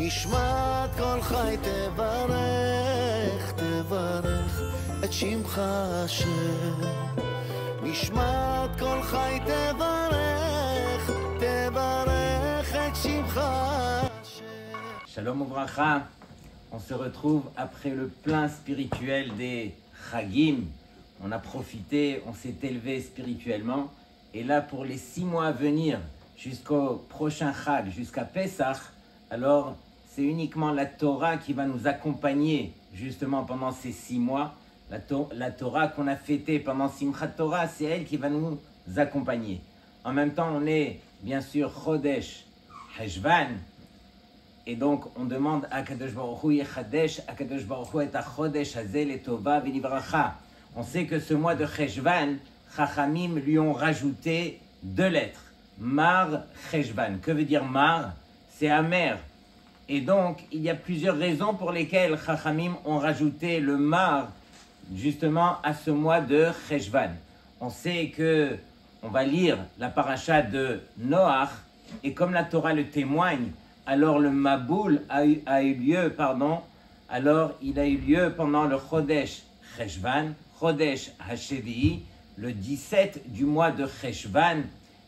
נשמת כל חי תברך, תברך את שמך השם. נשמת כל חי תברך, תברך את שמך השם. Shalom Ouvracha, on se retrouve après le plein spirituel des Chagim. On a profité, on s'est élevé spirituellement. Et là, pour les 6 mois à venir, jusqu'au prochain Chag, jusqu'à Pesach, alors c'est uniquement la Torah qui va nous accompagner justement pendant ces 6 mois. La Torah qu'on a fêtée pendant Simchat Torah, c'est elle qui va nous accompagner. En même temps, on est bien sûr Chodesh Heshvan. Et donc, on demande à Kadosh Baruch Hu Yechadesh, à Kadosh Baruch Hu et à Chodesh Hazel et Tova V'Nivracha. On sait que ce mois de Cheshvan, Chachamim lui ont rajouté 2 lettres. Mar Cheshvan. Que veut dire Mar? C'est amer. Et donc, il y a plusieurs raisons pour lesquelles Chachamim ont rajouté le Mar justement à ce mois de Cheshvan. On sait que on va lire la paracha de Noach, et comme la Torah le témoigne, alors le Maboul a eu lieu, alors il a eu lieu pendant le Chodesh Cheshvan, Chodesh Hashevi, le 17 du mois de Cheshvan,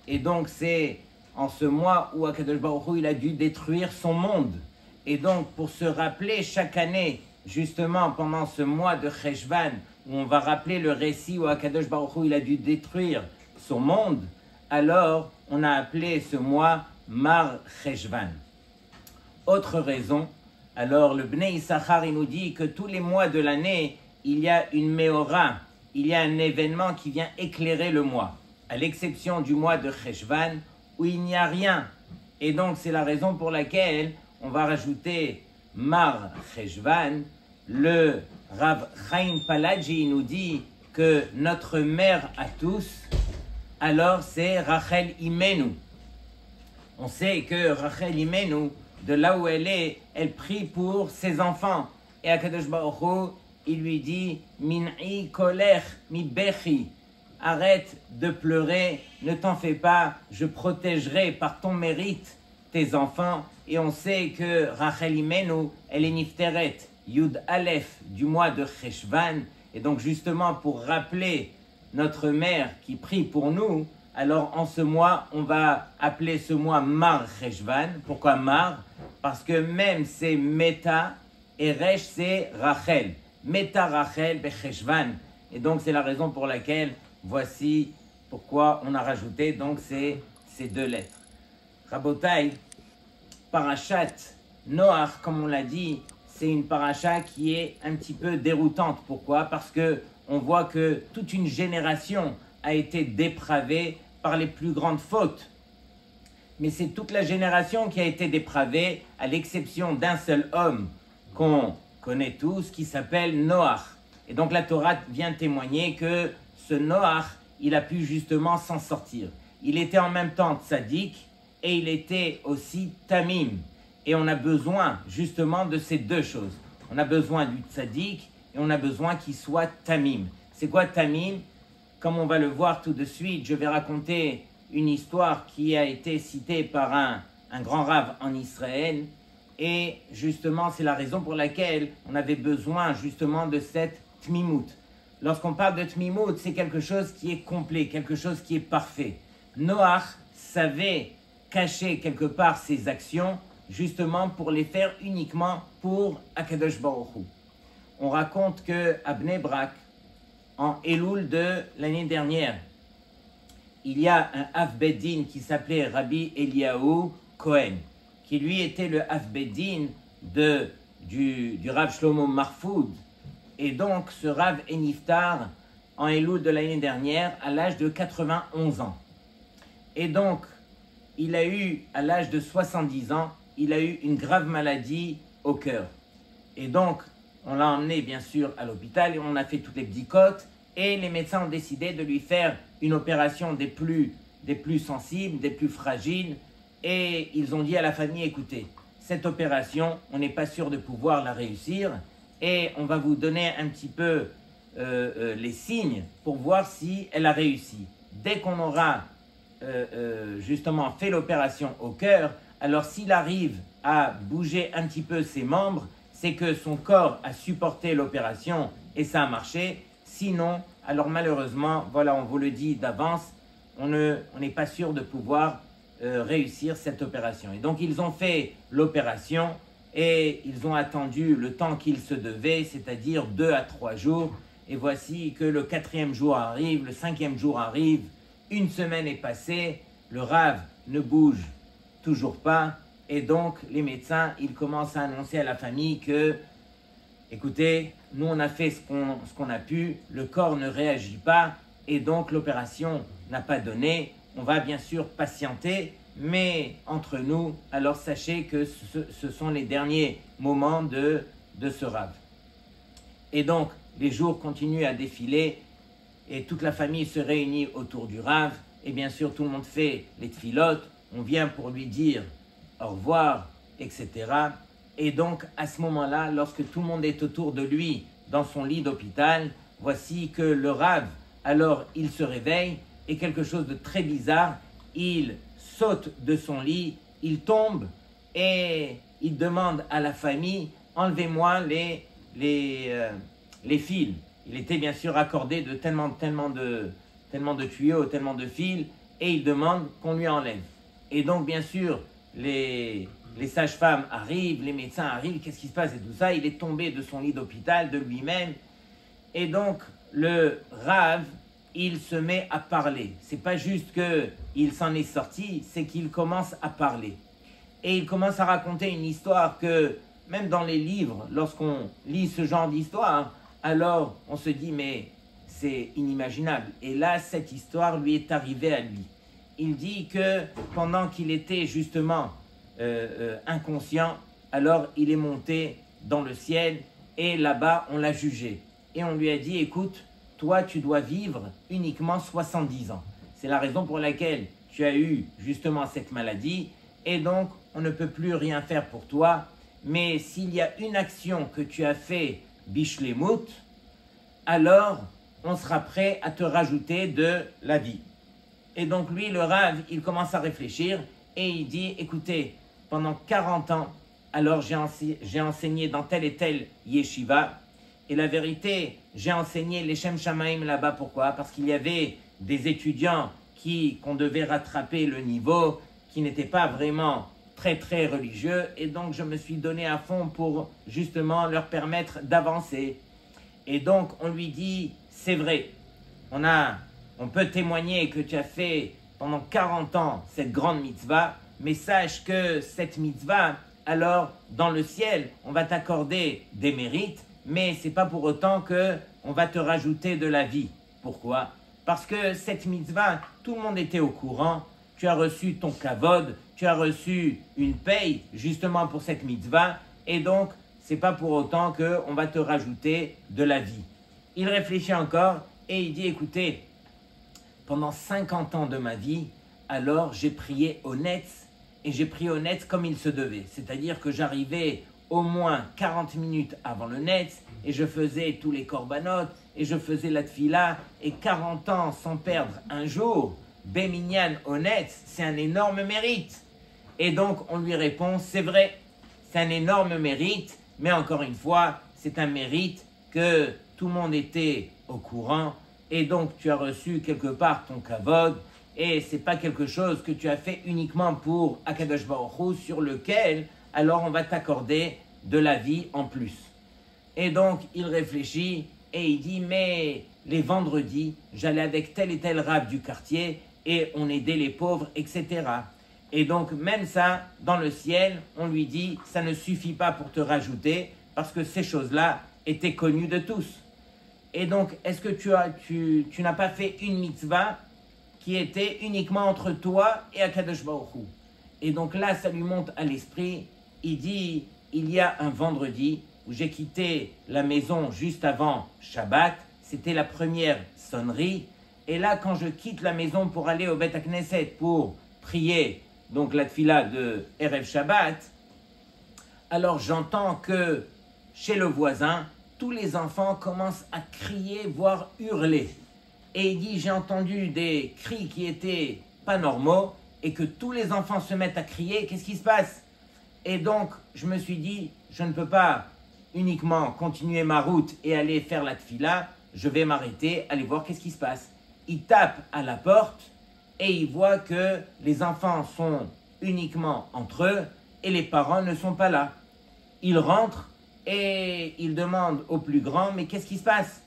et donc c'est en ce mois où Akadosh Baruch Hu il a dû détruire son monde. Et donc pour se rappeler chaque année, justement pendant ce mois de Cheshvan, où on va rappeler le récit où Akadosh Baruch Hu il a dû détruire son monde, alors on a appelé ce mois Mar Cheshvan. Autre raison, alors le Bnei Issachar il nous dit que tous les mois de l'année, il y a une Meora, il y a un événement qui vient éclairer le mois, à l'exception du mois de Cheshvan où il n'y a rien. Et donc c'est la raison pour laquelle on va rajouter Mar Cheshvan. Le Rav Chaim Palaji nous dit que notre mère à tous, alors c'est Rachel Imenu. On sait que Rachel Imenu, de là où elle est, elle prie pour ses enfants. Et Akadosh Baruch Hu, il lui dit Min'i kolech mi bechi. Arrête de pleurer, ne t'en fais pas, je protégerai par ton mérite tes enfants. Et on sait que Rachel Imenu, elle est Nifteret, Yud Aleph du mois de Cheshvan. Et donc justement pour rappeler notre mère qui prie pour nous, alors en ce mois, on va appeler ce mois Mar Cheshvan. Pourquoi Mar? Parce que même c'est Meta et Resh c'est Rachel. Meta Rachel Becheshvan. Et donc c'est la raison pour laquelle, voici pourquoi on a rajouté donc ces 2 lettres. Rabotai, Parashat Noach, comme on l'a dit, c'est une paracha qui est un petit peu déroutante. Pourquoi? Parce que on voit que toute une génération a été dépravée par les plus grandes fautes. Mais c'est toute la génération qui a été dépravée, à l'exception d'un seul homme qu'on connaît tous, qui s'appelle Noach. Et donc la Torah vient témoigner que ce Noach, il a pu justement s'en sortir. Il était en même temps tzaddik et il était aussi tamim. Et on a besoin justement de ces 2 choses. On a besoin du tzaddik et on a besoin qu'il soit tamim. C'est quoi tamim? Comme on va le voir tout de suite, je vais raconter une histoire qui a été citée par un grand rave en Israël. Et justement, c'est la raison pour laquelle on avait besoin justement de cette tmimout. Lorsqu'on parle de tmimout, c'est quelque chose qui est complet, quelque chose qui est parfait. Noach savait cacher quelque part ses actions, justement pour les faire uniquement pour Akadosh Baruch Hu. On raconte qu'à Bnei Brak, en Elul de l'année dernière, il y a un Av Beddin qui s'appelait Rabbi Eliyahu Cohen, qui lui était le Av Beddin du Rav Shlomo Marfoud. Et donc ce Rav est niftar en Elul de l'année dernière à l'âge de 91 ans. Et donc, il a eu, à l'âge de 70 ans, il a eu une grave maladie au cœur. Et donc, on l'a emmené bien sûr à l'hôpital et on a fait toutes les bdikot et les médecins ont décidé de lui faire une opération des plus sensibles, des plus fragiles, et ils ont dit à la famille, écoutez, cette opération, on n'est pas sûr de pouvoir la réussir et on va vous donner un petit peu les signes pour voir si elle a réussi. Dès qu'on aura justement fait l'opération au cœur, alors s'il arrive à bouger un petit peu ses membres, c'est que son corps a supporté l'opération et ça a marché. Sinon, alors malheureusement, voilà, on vous le dit d'avance, on n'est pas sûr de pouvoir réussir cette opération. Et donc, ils ont fait l'opération et ils ont attendu le temps qu'il se devait, c'est-à-dire 2 à 3 jours. Et voici que le 4e jour arrive, le 5e jour arrive, une semaine est passée, le Rav ne bouge toujours pas. Et donc, les médecins, ils commencent à annoncer à la famille que, écoutez, nous on a fait ce qu'on a pu, le corps ne réagit pas et donc l'opération n'a pas donné. On va bien sûr patienter, mais entre nous, alors sachez que ce sont les derniers moments de ce Rav. Et donc, les jours continuent à défiler et toute la famille se réunit autour du Rav. Et bien sûr, tout le monde fait les tfilotes. On vient pour lui dire au revoir, etc. Et donc, à ce moment-là, lorsque tout le monde est autour de lui dans son lit d'hôpital, voici que le Rav, alors il se réveille et quelque chose de très bizarre, il saute de son lit, il tombe et il demande à la famille, enlevez-moi les fils. Il était bien sûr accordé de tellement de tuyaux, tellement de fils, et il demande qu'on lui enlève. Et donc, bien sûr, les sages-femmes arrivent, les médecins arrivent, qu'est-ce qui se passe et tout ça. Il est tombé de son lit d'hôpital, de lui-même. Et donc, le Rav, il se met à parler. C'est pas juste qu'il s'en est sorti, c'est qu'il commence à parler. Et il commence à raconter une histoire que, même dans les livres, lorsqu'on lit ce genre d'histoire, alors on se dit, mais c'est inimaginable. Et là, cette histoire lui est arrivée à lui. Il dit que pendant qu'il était justement inconscient, alors il est monté dans le ciel et là-bas, on l'a jugé. Et on lui a dit, écoute, toi, tu dois vivre uniquement 70 ans. C'est la raison pour laquelle tu as eu justement cette maladie et donc on ne peut plus rien faire pour toi. Mais s'il y a une action que tu as fait bishlemut, alors on sera prêt à te rajouter de la vie. Et donc lui, le Rav, il commence à réfléchir et il dit, écoutez, pendant 40 ans, alors j'ai enseigné dans tel et tel yeshiva. Et la vérité, j'ai enseigné les Shem Shamaim là-bas. Pourquoi? Parce qu'il y avait des étudiants qu'on devait rattraper le niveau, qui n'étaient pas vraiment très très religieux. Et donc je me suis donné à fond pour justement leur permettre d'avancer. Et donc on lui dit, c'est vrai, on peut témoigner que tu as fait pendant 40 ans cette grande mitzvah, mais sache que cette mitzvah, alors dans le ciel, on va t'accorder des mérites, mais ce n'est pas pour autant qu'on va te rajouter de la vie. Pourquoi? Parce que cette mitzvah, tout le monde était au courant, tu as reçu ton kavod, tu as reçu une paye justement pour cette mitzvah, et donc ce n'est pas pour autant qu'on va te rajouter de la vie. Il réfléchit encore et il dit, écoutez, pendant 50 ans de ma vie, alors j'ai prié au Netz, et j'ai prié au Netz comme il se devait. C'est-à-dire que j'arrivais au moins 40 minutes avant le Netz, et je faisais tous les korbanot, et je faisais la tfila, et 40 ans sans perdre un jour, Béminyan au Netz, c'est un énorme mérite. Et donc on lui répond, c'est vrai, c'est un énorme mérite, mais encore une fois, c'est un mérite que tout le monde était au courant, et donc tu as reçu quelque part ton kavod, et ce n'est pas quelque chose que tu as fait uniquement pour Akadosh Baruch Hu, sur lequel alors on va t'accorder de la vie en plus. Et donc il réfléchit et il dit, mais les vendredis, j'allais avec tel et tel rab du quartier et on aidait les pauvres, etc. Et donc même ça, dans le ciel, on lui dit, ça ne suffit pas pour te rajouter parce que ces choses-là étaient connues de tous. Et donc, est-ce que tu n'as pas fait une mitzvah qui était uniquement entre toi et Akadosh Baruch Hu? Et donc là, ça lui monte à l'esprit. Il dit, il y a un vendredi où j'ai quitté la maison juste avant Shabbat. C'était la première sonnerie. Et là, quand je quitte la maison pour aller au Beth HaKnesset pour prier, donc la tfila de Erev Shabbat, alors j'entends que chez le voisin, tous les enfants commencent à crier, voire hurler. Et il dit, j'ai entendu des cris qui étaient pas normaux et que tous les enfants se mettent à crier. Qu'est-ce qui se passe? Et donc, je me suis dit, je ne peux pas uniquement continuer ma route et aller faire la tfila, je vais m'arrêter, aller voir qu'est-ce qui se passe. Il tape à la porte et il voit que les enfants sont uniquement entre eux et les parents ne sont pas là. Il rentre et il demande au plus grand, mais qu'est-ce qui se passe?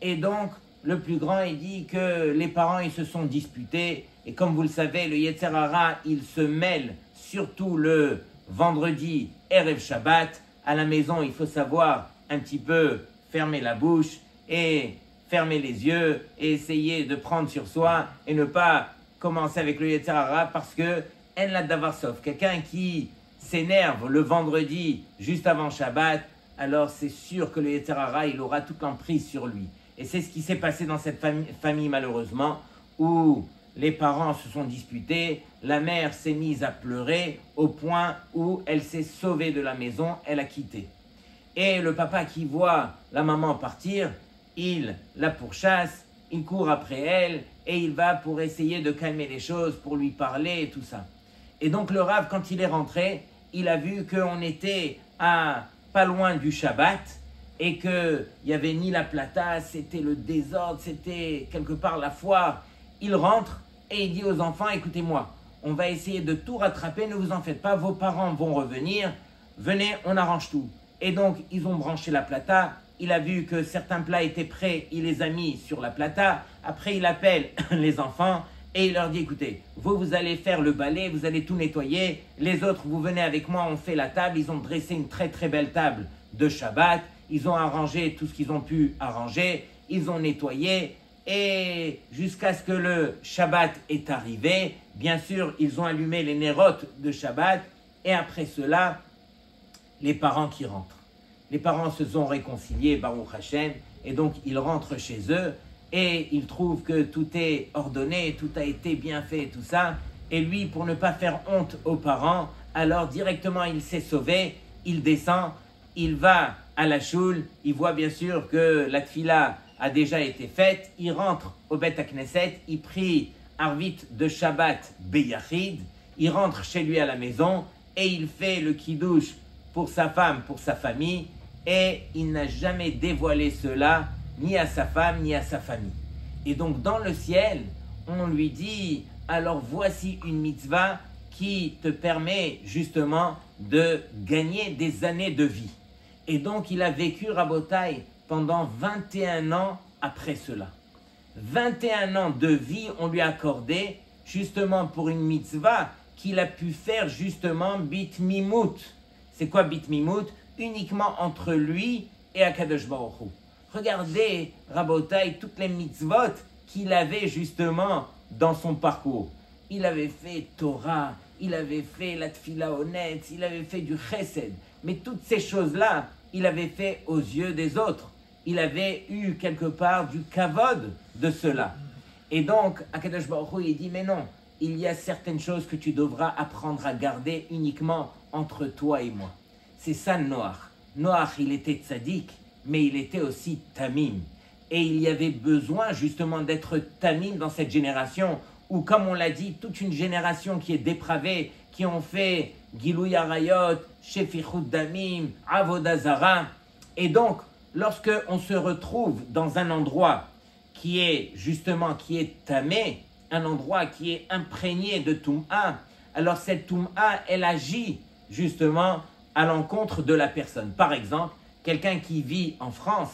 Et donc, le plus grand, il dit que les parents, ils se sont disputés. Et comme vous le savez, le Yetzer Hara, il se mêle surtout le vendredi Erev Shabbat. À la maison, il faut savoir un petit peu fermer la bouche et fermer les yeux et essayer de prendre sur soi et ne pas commencer avec le Yetzer Hara parce que en la davar sof, quelqu'un qui s'énerve le vendredi juste avant Shabbat, alors c'est sûr que le Yetzer Hara, il aura toute l'emprise sur lui. Et c'est ce qui s'est passé dans cette famille malheureusement, où les parents se sont disputés, la mère s'est mise à pleurer au point où elle s'est sauvée de la maison, elle a quitté. Et le papa qui voit la maman partir, il la pourchasse, il court après elle et il va pour essayer de calmer les choses, pour lui parler et tout ça. Et donc le Rav, quand il est rentré, il a vu qu'on était à pas loin du Shabbat et qu'il n'y avait ni la plata, c'était le désordre, c'était quelque part la foire. Il rentre et il dit aux enfants, écoutez-moi, on va essayer de tout rattraper, ne vous en faites pas, vos parents vont revenir, venez, on arrange tout. Et donc, ils ont branché la plata, il a vu que certains plats étaient prêts, il les a mis sur la plata, après il appelle les enfants et il leur dit, écoutez, vous allez faire le balai, vous allez tout nettoyer, les autres, vous venez avec moi, on fait la table, ils ont dressé une très très belle table de Shabbat, ils ont arrangé tout ce qu'ils ont pu arranger, ils ont nettoyé, et jusqu'à ce que le Shabbat est arrivé, bien sûr, ils ont allumé les nérotes de Shabbat, et après cela, les parents qui rentrent. Les parents se sont réconciliés, Baruch Hashem, et donc ils rentrent chez eux, et ils trouvent que tout est ordonné, tout a été bien fait, tout ça, et lui, pour ne pas faire honte aux parents, alors directement il s'est sauvé, il descend, il va à la choule, il voit bien sûr que la tfila a déjà été faite, il rentre au Bet HaKnesset, il prie Arvit de Shabbat Beyachid, il rentre chez lui à la maison et il fait le kiddush pour sa femme, pour sa famille, et il n'a jamais dévoilé cela ni à sa femme ni à sa famille. Et donc dans le ciel, on lui dit, alors voici une mitzvah qui te permet justement de gagner des années de vie. Et donc il a vécu Rabotai pendant 21 ans après cela. 21 ans de vie on lui a accordé justement pour une mitzvah qu'il a pu faire justement bit mimout. C'est quoi bit mimout? Uniquement entre lui et Akadosh Baruch Hu. Regardez Rabotai toutes les mitzvot qu'il avait justement dans son parcours. Il avait fait Torah, il avait fait la tfila honnête, il avait fait du chesed. Mais toutes ces choses-là, il avait fait aux yeux des autres. Il avait eu quelque part du kavod de cela. Et donc, Akadosh Baruch Hu, il dit, mais non, il y a certaines choses que tu devras apprendre à garder uniquement entre toi et moi. C'est ça Noach. Noach, il était tzaddik, mais il était aussi tamim. Et il y avait besoin justement d'être tamim dans cette génération où, comme on l'a dit, toute une génération qui est dépravée, qui ont fait Gilui Arayot, Shefichut Damim, Avodah Zara. Et donc, lorsque on se retrouve dans un endroit qui est justement, qui est tamé, un endroit qui est imprégné de Toum'a, alors cette Toum'a, elle agit justement à l'encontre de la personne. Par exemple, quelqu'un qui vit en France,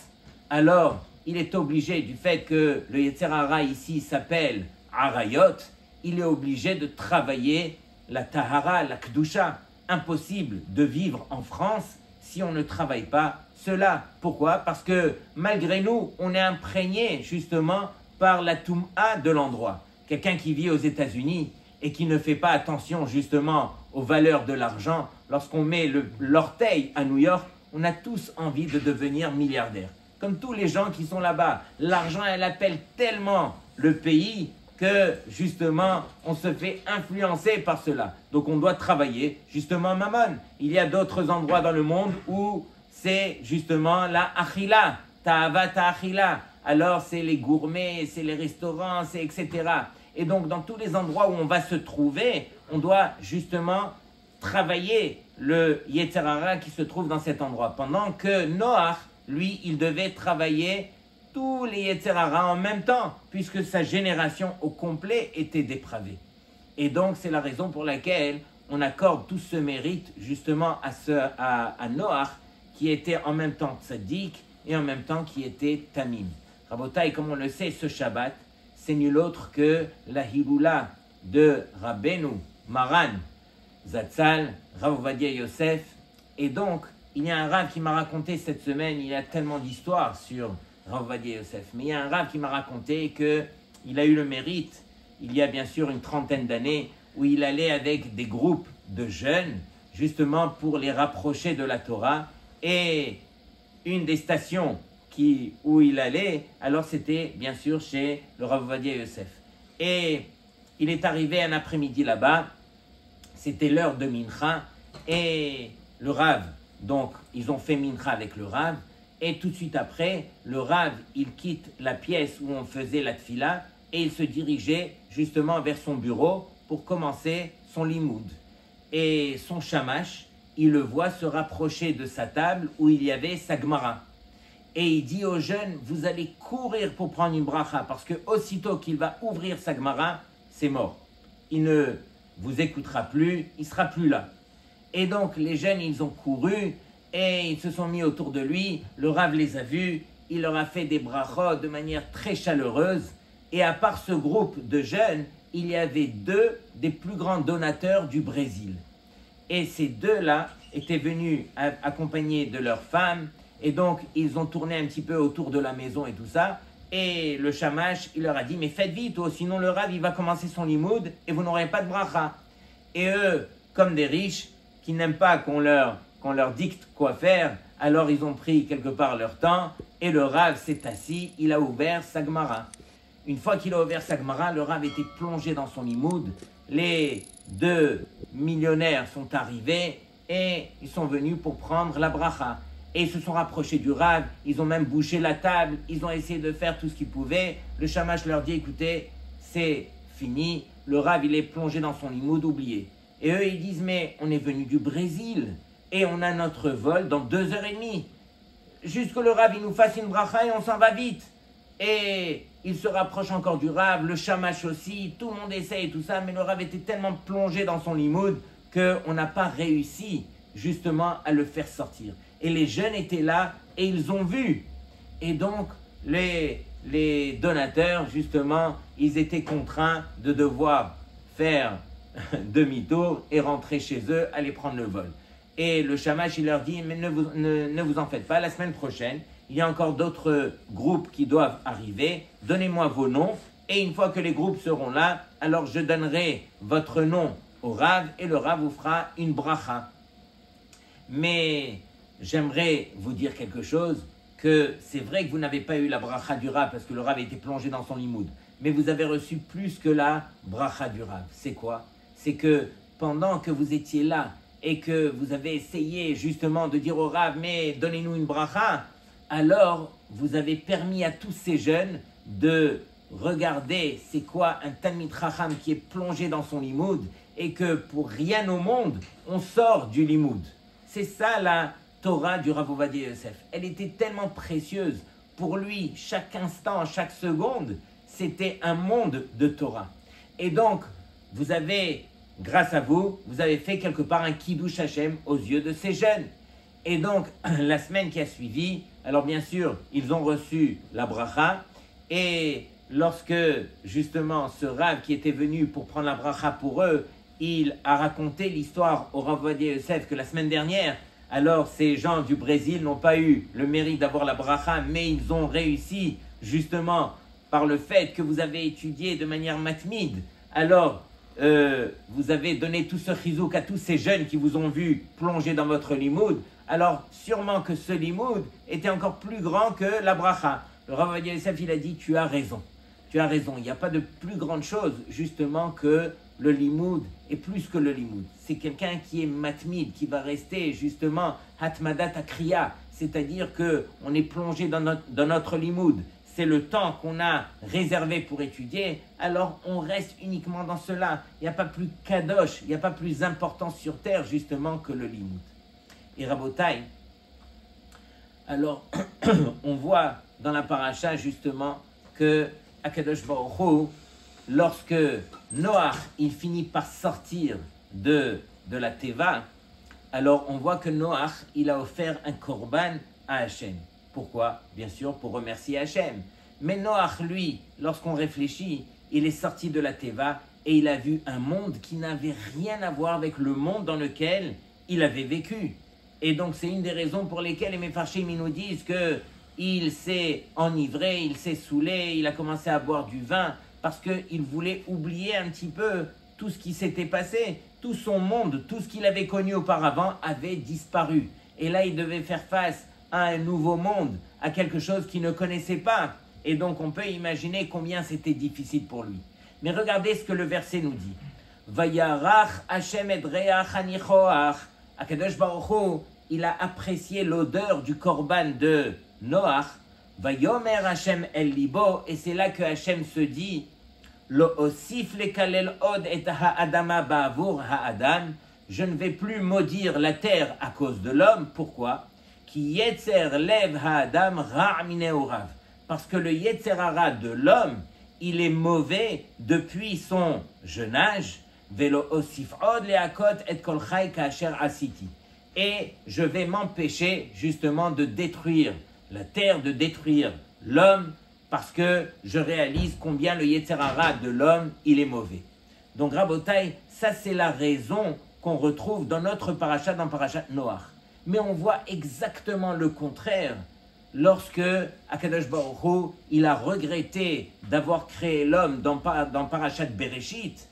alors il est obligé, du fait que le Yetzer Hara ici s'appelle Arayot, il est obligé de travailler la Tahara, la Kedusha. Impossible de vivre en France si on ne travaille pas cela. Pourquoi? Parce que malgré nous, on est imprégné justement par la Toum'a de l'endroit. Quelqu'un qui vit aux États-Unis et qui ne fait pas attention justement aux valeurs de l'argent, lorsqu'on met l'orteil à New York, on a tous envie de devenir milliardaire. Comme tous les gens qui sont là-bas. L'argent, elle appelle tellement le pays que justement, on se fait influencer par cela. Donc on doit travailler justement Mammon. Il y a d'autres endroits dans le monde où c'est justement la achila, ta'ava ta'achila. Alors c'est les gourmets, c'est les restaurants, c'est etc. Et donc dans tous les endroits où on va se trouver, on doit justement travailler le Yetzer Hara qui se trouve dans cet endroit. Pendant que Noach, lui, il devait travailler tous les Yetzer Hara en même temps, puisque sa génération au complet était dépravée. Et donc, c'est la raison pour laquelle on accorde tout ce mérite justement à Noach, qui était en même temps tzaddik et en même temps qui était tamim. Rabotai, comme on le sait, ce Shabbat, c'est nul autre que la Hiloula de Rabbeinu Maran Zatzal, Rav Ovadia Yosef. Et donc, il y a un Rav qui m'a raconté cette semaine, il y a tellement d'histoires sur Rav Ovadia Yosef, mais il y a un Rav qui m'a raconté qu'il a eu le mérite, il y a bien sûr une trentaine d'années, où il allait avec des groupes de jeunes, justement pour les rapprocher de la Torah. Et une des stations où il allait, alors c'était bien sûr chez le Rav Ovadia Yosef. Et il est arrivé un après-midi là-bas, c'était l'heure de Mincha, et le Rav, donc ils ont fait Mincha avec le Rav, et tout de suite après, le Rav, il quitte la pièce où on faisait la tfila, et il se dirigeait justement vers son bureau pour commencer son limoud. Et son shamash, il le voit se rapprocher de sa table où il y avait sa Gemara. Et il dit aux jeunes, vous allez courir pour prendre une bracha, parce que aussitôt qu'il va ouvrir sa Gemara, c'est mort. Il ne vous écoutera plus, il ne sera plus là. Et donc les jeunes, ils ont couru et ils se sont mis autour de lui. Le Rav les a vus, il leur a fait des brachot de manière très chaleureuse. Et à part ce groupe de jeunes, il y avait deux des plus grands donateurs du Brésil. Et ces deux-là étaient venus accompagnés de leurs femmes. Et donc, ils ont tourné un petit peu autour de la maison et tout ça. Et le shamash, il leur a dit, mais faites vite, sinon le Rav, il va commencer son limoud et vous n'aurez pas de bracha. Et eux, comme des riches, qui n'aiment pas qu'on leur dicte quoi faire, alors ils ont pris quelque part leur temps. Et le Rav s'est assis, il a ouvert sa Gemara. Une fois qu'il a ouvert sa Gemara, le Rav était plongé dans son limoud. Les deux millionnaires sont arrivés et ils sont venus pour prendre la bracha. Et ils se sont rapprochés du Rav, ils ont même bouché la table, ils ont essayé de faire tout ce qu'ils pouvaient. Le shamash leur dit, écoutez, c'est fini, le Rav il est plongé dans son limoud, oublié. Et eux ils disent, mais on est venu du Brésil et on a notre vol dans 2h30. Juste que le Rav il nous fasse une bracha et on s'en va vite. Et il se rapproche encore du Rav, le shamash aussi, tout le monde essaye tout ça, mais le Rav était tellement plongé dans son limoud qu'on n'a pas réussi justement à le faire sortir. Et les jeunes étaient là et ils ont vu. Et donc, les donateurs, justement, ils étaient contraints de devoir faire demi-tour et rentrer chez eux, aller prendre le vol. Et le shamash, il leur dit, mais ne vous en faites pas, la semaine prochaine, il y a encore d'autres groupes qui doivent arriver, donnez-moi vos noms, et une fois que les groupes seront là, alors je donnerai votre nom au Rav, et le Rav vous fera une bracha. Mais j'aimerais vous dire quelque chose, que c'est vrai que vous n'avez pas eu la bracha du Rav, parce que le Rav était plongé dans son limoud, mais vous avez reçu plus que la bracha du Rav. C'est quoi? C'est que pendant que vous étiez là, et que vous avez essayé justement de dire au Rav, mais donnez-nous une bracha, alors vous avez permis à tous ces jeunes de regarder c'est quoi un Talmid Chacham qui est plongé dans son limoud, et que pour rien au monde, on sort du limoud. C'est ça la Torah du Rav Ovadia Yosef. Elle était tellement précieuse. Pour lui, chaque instant, chaque seconde, c'était un monde de Torah. Et donc, vous avez, grâce à vous, vous avez fait quelque part un Kiddush Hashem aux yeux de ces jeunes. Et donc, la semaine qui a suivi, alors bien sûr, ils ont reçu la bracha. Et lorsque, justement, ce Rav qui était venu pour prendre la bracha pour eux, il a raconté l'histoire au Rav Ovadia Yosef que la semaine dernière, alors ces gens du Brésil n'ont pas eu le mérite d'avoir la bracha, mais ils ont réussi justement par le fait que vous avez étudié de manière matmide. Alors, vous avez donné tout ce chizouk à tous ces jeunes qui vous ont vu plonger dans votre limoud. Alors, sûrement que ce limoud était encore plus grand que la bracha. Le Rav Ovadia Yosef, il a dit, tu as raison. Tu as raison, il n'y a pas de plus grande chose justement que le limoud, et plus que le limoud. C'est quelqu'un qui est matmid, qui va rester justement hatmadat akriya, c'est-à-dire qu'on est plongé dans notre limoud. c'est le temps qu'on a réservé pour étudier, alors on reste uniquement dans cela. Il n'y a pas plus kadosh, il n'y a pas plus important sur terre justement que le limoud. Et Rabotai, alors on voit dans la paracha justement que Akadosh Baruch Hu, lorsque Noach il finit par sortir de la Teva, alors on voit que Noach il a offert un korban à Hachem. Pourquoi? Bien sûr pour remercier Hachem. Mais Noach lui, lorsqu'on réfléchit, il est sorti de la Teva et il a vu un monde qui n'avait rien à voir avec le monde dans lequel il avait vécu. Et donc c'est une des raisons pour lesquelles les Mefarshim nous disent qu'il s'est enivré, il s'est saoulé, il a commencé à boire du vin parce qu'il voulait oublier un petit peu tout ce qui s'était passé. Tout son monde, tout ce qu'il avait connu auparavant avait disparu. Et là, il devait faire face à un nouveau monde, à quelque chose qu'il ne connaissait pas. Et donc, on peut imaginer combien c'était difficile pour lui. Mais regardez ce que le verset nous dit. Vayarach Hashem et reach hanichoach. Akadosh Baruch Hu, il a apprécié l'odeur du korban de Noach. Vayomer Hashem el libo. Et c'est là que Hashem se dit Lo osif lekalel od et ha'adama ba'avur ha'adam. Je ne vais plus maudire la terre à cause de l'homme. Pourquoi? Ki yetzer lev ha'adam ra' mineurav. Parce que le yetzer hara de l'homme, il est mauvais depuis son jeune âge. Velo osif od leakot et kol chai kasher asiti. Et je vais m'empêcher justement de détruire la terre, de détruire l'homme, parce que je réalise combien le yetzer hara de l'homme, il est mauvais. Donc Rabotai, ça c'est la raison qu'on retrouve dans notre parasha, dans parashat Noach. Mais on voit exactement le contraire lorsque Akadosh Baruch Hu, il a regretté d'avoir créé l'homme dans parashat Bereshit.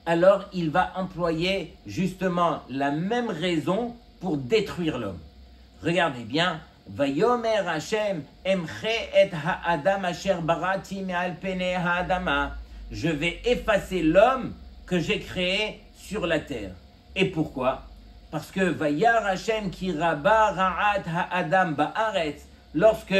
Alors il va employer justement la même raison pour détruire l'homme. Regardez bien. Vayomer Hashem emche et ha'adam asher barati me'al pene ha'adama. Je vais effacer l'homme que j'ai créé sur la terre. Et pourquoi? Parce que Vayar Hashem ki rabba ra'at ha'adam ba'aretz. Lorsque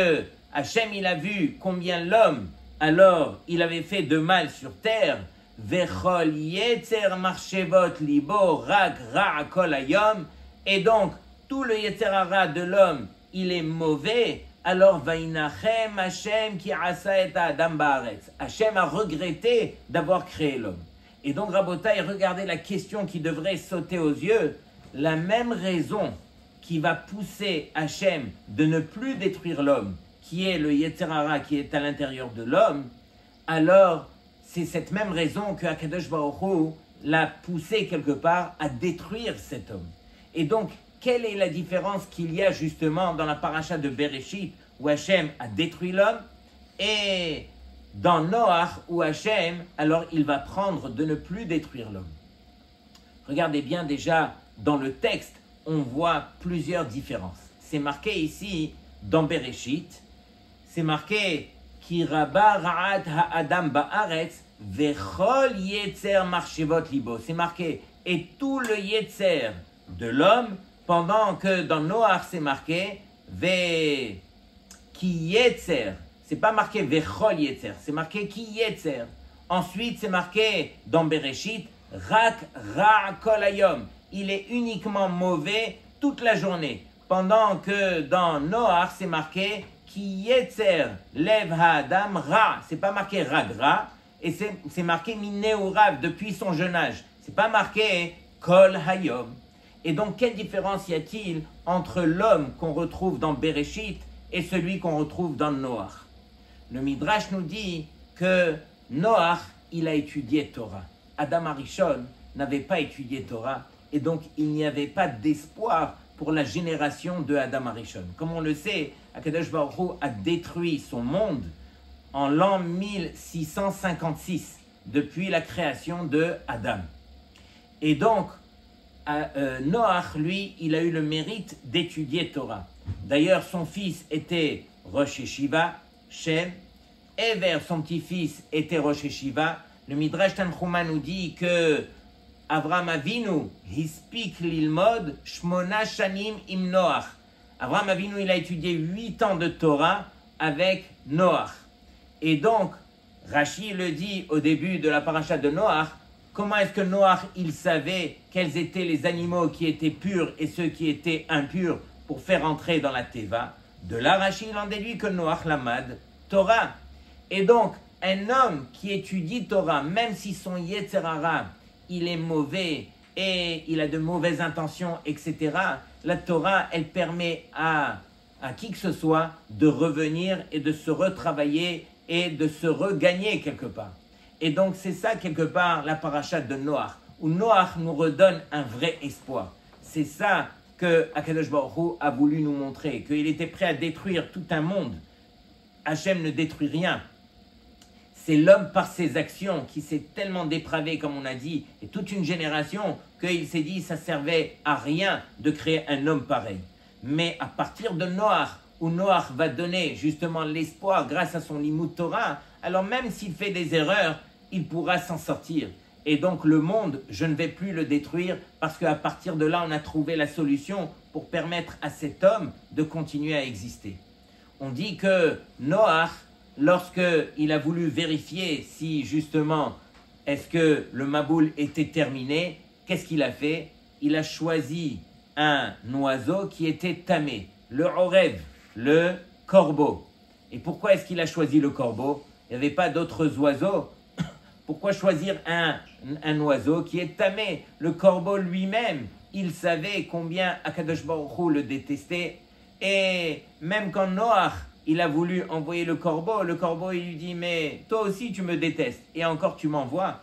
Hashem il a vu combien l'homme, alors il avait fait de mal sur terre. Vechol yetzer marchevot libo rak ra' kol hayom. Et donc tout le yetzer hara de l'homme il est mauvais, alors Vainachem Hashem qui asa et Adam ba'aretz. Hashem a regretté d'avoir créé l'homme. Et donc Rabotai, regardez la question qui devrait sauter aux yeux. La même raison qui va pousser Hashem de ne plus détruire l'homme, qui est le yetzer hara qui est à l'intérieur de l'homme, alors c'est cette même raison que Akadosh Baruch Hu l'a poussé quelque part à détruire cet homme. Et donc, quelle est la différence qu'il y a justement dans la paracha de Bereshit où Hashem a détruit l'homme et dans Noach où Hashem, alors il va prendre de ne plus détruire l'homme. Regardez bien déjà dans le texte, on voit plusieurs différences. C'est marqué ici dans Bereshit, c'est marqué Ki rabba ra'at ha'adam ba'aretz vechol yetzer marchevot libo. C'est marqué et tout le yetzer de l'homme. Pendant que dans Noach, c'est marqué Ve ki yetzer. C'est pas marqué Vechol yetzer, c'est marqué Ki yetzer. Ensuite, c'est marqué dans Bereshit Rak ra' kol hayom. Il est uniquement mauvais toute la journée. Pendant que dans Noach, c'est marqué Ki yetzer lev ha'adam ra. C'est pas marqué ragra. Et c'est marqué Mineurav depuis son jeune âge. C'est pas marqué Kol hayom. Et donc, quelle différence y a-t-il entre l'homme qu'on retrouve dans Bereshit et celui qu'on retrouve dans Noach? Le Midrash nous dit que Noach, il a étudié Torah. Adam Arishon n'avait pas étudié Torah et donc il n'y avait pas d'espoir pour la génération de Adam Arishon. Comme on le sait, Akadosh Baruch Hu a détruit son monde en l'an 1656, depuis la création de Adam. Et donc, Noach, lui, il a eu le mérite d'étudier Torah. D'ailleurs, son fils était Rosh Yeshiva, Shem. Ever, son petit-fils, était Rosh Yeshiva. Le Midrash Tanchuma nous dit que Avraham Avinu, hispik lilmod, shmona shanim im Noach. Avraham Avinu, il a étudié 8 ans de Torah avec Noach. Et donc, Rashi le dit au début de la paracha de Noach, comment est-ce que Noach, il savait quels étaient les animaux qui étaient purs et ceux qui étaient impurs pour faire entrer dans la Teva. De là, Rashi, il en déduit que Noach lamad Torah. Et donc, un homme qui étudie Torah, même si son Yetzer Hara, il est mauvais et il a de mauvaises intentions, etc., la Torah, elle permet à qui que ce soit de revenir et de se retravailler et de se regagner quelque part. Et donc, c'est ça, quelque part, la paracha de Noach, où Noach nous redonne un vrai espoir. C'est ça que Akadosh Baruch Hu a voulu nous montrer, qu'il était prêt à détruire tout un monde. Hachem ne détruit rien. C'est l'homme par ses actions qui s'est tellement dépravé, comme on a dit, et toute une génération, qu'il s'est dit ça servait à rien de créer un homme pareil. Mais à partir de Noach, où Noach va donner justement l'espoir grâce à son Limud Torah, alors même s'il fait des erreurs, il pourra s'en sortir. Et donc le monde, je ne vais plus le détruire parce qu'à partir de là, on a trouvé la solution pour permettre à cet homme de continuer à exister. On dit que Noach, lorsqu'il a voulu vérifier si justement est-ce que le Maboul était terminé, qu'est-ce qu'il a fait? Il a choisi un oiseau qui était tamé, le Orev, le corbeau. Et pourquoi est-ce qu'il a choisi le corbeau? Il n'y avait pas d'autres oiseaux. Pourquoi choisir un oiseau qui est tamé? Le corbeau lui-même, il savait combien Akadosh Baruch Hu le détestait. Et même quand Noach, il a voulu envoyer le corbeau, il lui dit « Mais toi aussi tu me détestes et encore tu m'envoies. »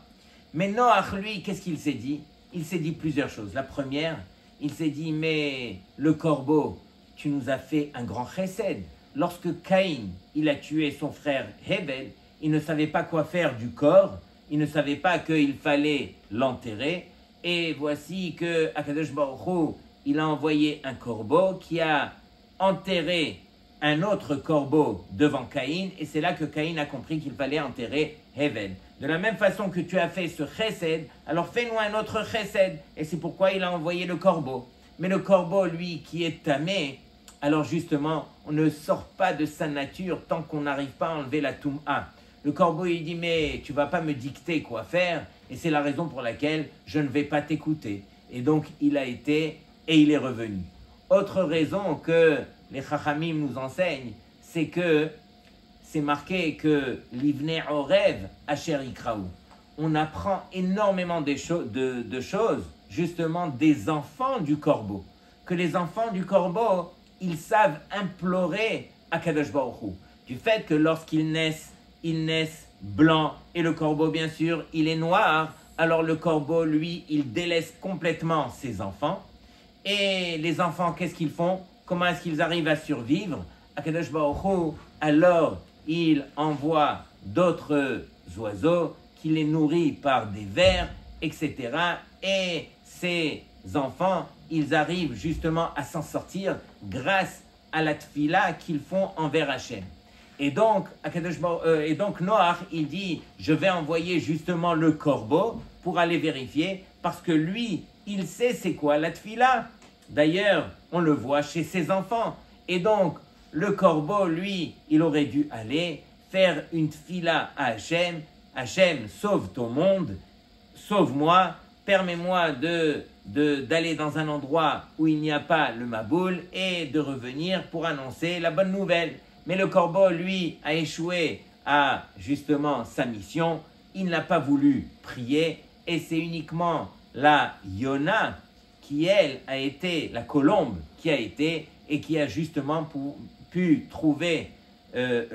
Mais Noach, lui, qu'est-ce qu'il s'est dit? Il s'est dit plusieurs choses. La première, il s'est dit « Mais le corbeau, tu nous as fait un grand chesed. » Lorsque Caïn, il a tué son frère Hebel, il ne savait pas quoi faire du corps, il ne savait pas qu'il fallait l'enterrer. Et voici que Akadosh Baruch Hu, il a envoyé un corbeau qui a enterré un autre corbeau devant Caïn, et c'est là que Caïn a compris qu'il fallait enterrer Hevel. De la même façon que tu as fait ce chesed, alors fais-nous un autre chesed, et c'est pourquoi il a envoyé le corbeau. Mais le corbeau, lui, qui est tamé, alors justement, on ne sort pas de sa nature tant qu'on n'arrive pas à enlever la toum'a. Le corbeau, il dit, mais tu vas pas me dicter quoi faire, et c'est la raison pour laquelle je ne vais pas t'écouter. Et donc, il a été, et il est revenu. Autre raison que les Chachamim nous enseignent, c'est que c'est marqué que l'Ivnei Orev Asher Yikraou. On apprend énormément de choses, justement des enfants du corbeau. Que les enfants du corbeau, ils savent implorer Akadosh Baruch Hu. Du fait que lorsqu'ils naissent, ils naissent blancs, et le corbeau, bien sûr, il est noir, alors le corbeau, lui, il délaisse complètement ses enfants. Et les enfants, qu'est-ce qu'ils font? Comment est-ce qu'ils arrivent à survivre? Akadosh Baruch Hu, alors, il envoie d'autres oiseaux qui les nourrit par des vers, etc. Et ces enfants, ils arrivent justement à s'en sortir grâce à la tfila qu'ils font envers Hachem. Et donc, Noach, il dit, je vais envoyer justement le corbeau pour aller vérifier, parce que lui, il sait c'est quoi la tfila. D'ailleurs, on le voit chez ses enfants. Et donc, le corbeau, lui, il aurait dû aller faire une tfila à Hachem. Hachem, sauve ton monde, sauve-moi, permets-moi d'aller dans un endroit où il n'y a pas le Maboul et de revenir pour annoncer la bonne nouvelle. Mais le corbeau, lui, a échoué à justement sa mission. Il n'a pas voulu prier et c'est uniquement la Yona qui, elle, a été la colombe qui a été et qui a justement pu trouver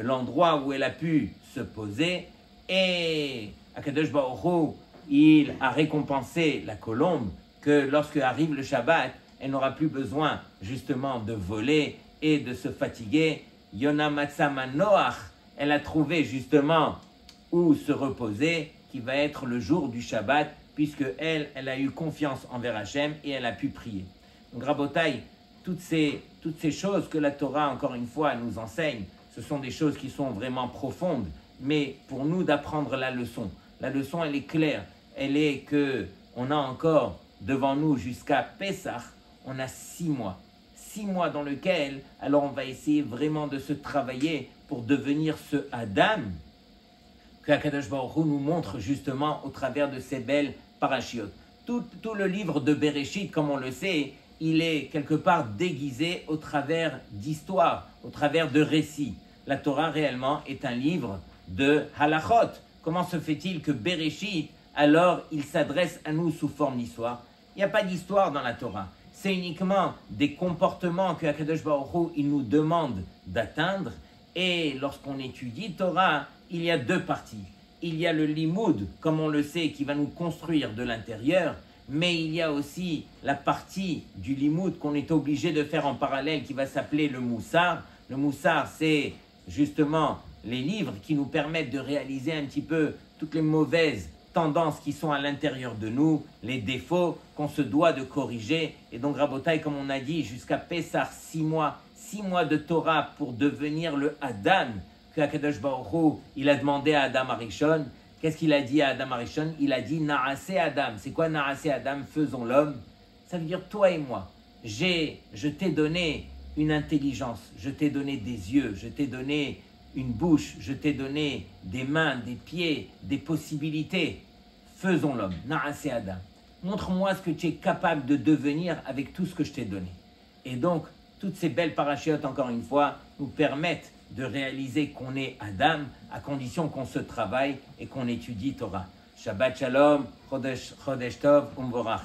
l'endroit où elle a pu se poser. Et Akadosh Baruch Hu, il a récompensé la colombe que lorsque arrive le Shabbat, elle n'aura plus besoin justement de voler et de se fatiguer. Yona Matsama Noach, elle a trouvé justement où se reposer, qui va être le jour du Shabbat, puisque elle a eu confiance envers Hachem et elle a pu prier. Donc Rabotai, toutes ces choses que la Torah, encore une fois, nous enseigne, ce sont des choses qui sont vraiment profondes, mais pour nous d'apprendre la leçon. La leçon, elle est claire. Elle est que on a encore devant nous jusqu'à Pessah, on a 6 mois. 6 mois dans lesquels, alors on va essayer vraiment de se travailler pour devenir ce Adam que Akadosh Baruch Hu nous montre justement au travers de ces belles parachiotes. Tout le livre de Bereshit, comme on le sait, il est quelque part déguisé au travers d'histoires, au travers de récits. La Torah réellement est un livre de halachot. Comment se fait-il que Bereshit, alors il s'adresse à nous sous forme d'histoire? Il n'y a pas d'histoire dans la Torah. C'est uniquement des comportements que Akadosh Baruch Hu, il nous demande d'atteindre. Et lorsqu'on étudie Torah, il y a 2 parties. Il y a le limoud, comme on le sait, qui va nous construire de l'intérieur, mais il y a aussi la partie du limoud qu'on est obligé de faire en parallèle, qui va s'appeler le moussar. Le moussar, c'est justement les livres qui nous permettent de réaliser un petit peu toutes les mauvaises tendances qui sont à l'intérieur de nous, les défauts qu'on se doit de corriger. Et donc, Rabotai, comme on a dit, jusqu'à Pessah, 6 mois de Torah pour devenir le Adam que Akadosh Baruch Hu, il a demandé à Adam Arishon. Qu'est-ce qu'il a dit à Adam Arishon? Il a dit Naase Adam. C'est quoi Naase Adam? Faisons l'homme. Ça veut dire toi et moi. Je t'ai donné une intelligence, je t'ai donné des yeux, je t'ai donné une bouche, je t'ai donné des mains, des pieds, des possibilités. Faisons l'homme. Naase Adam. Montre-moi ce que tu es capable de devenir avec tout ce que je t'ai donné. Et donc, toutes ces belles parachiotes, encore une fois, nous permettent de réaliser qu'on est Adam, à condition qu'on se travaille et qu'on étudie Torah. Shabbat Shalom, Chodesh Tov, Umvorach.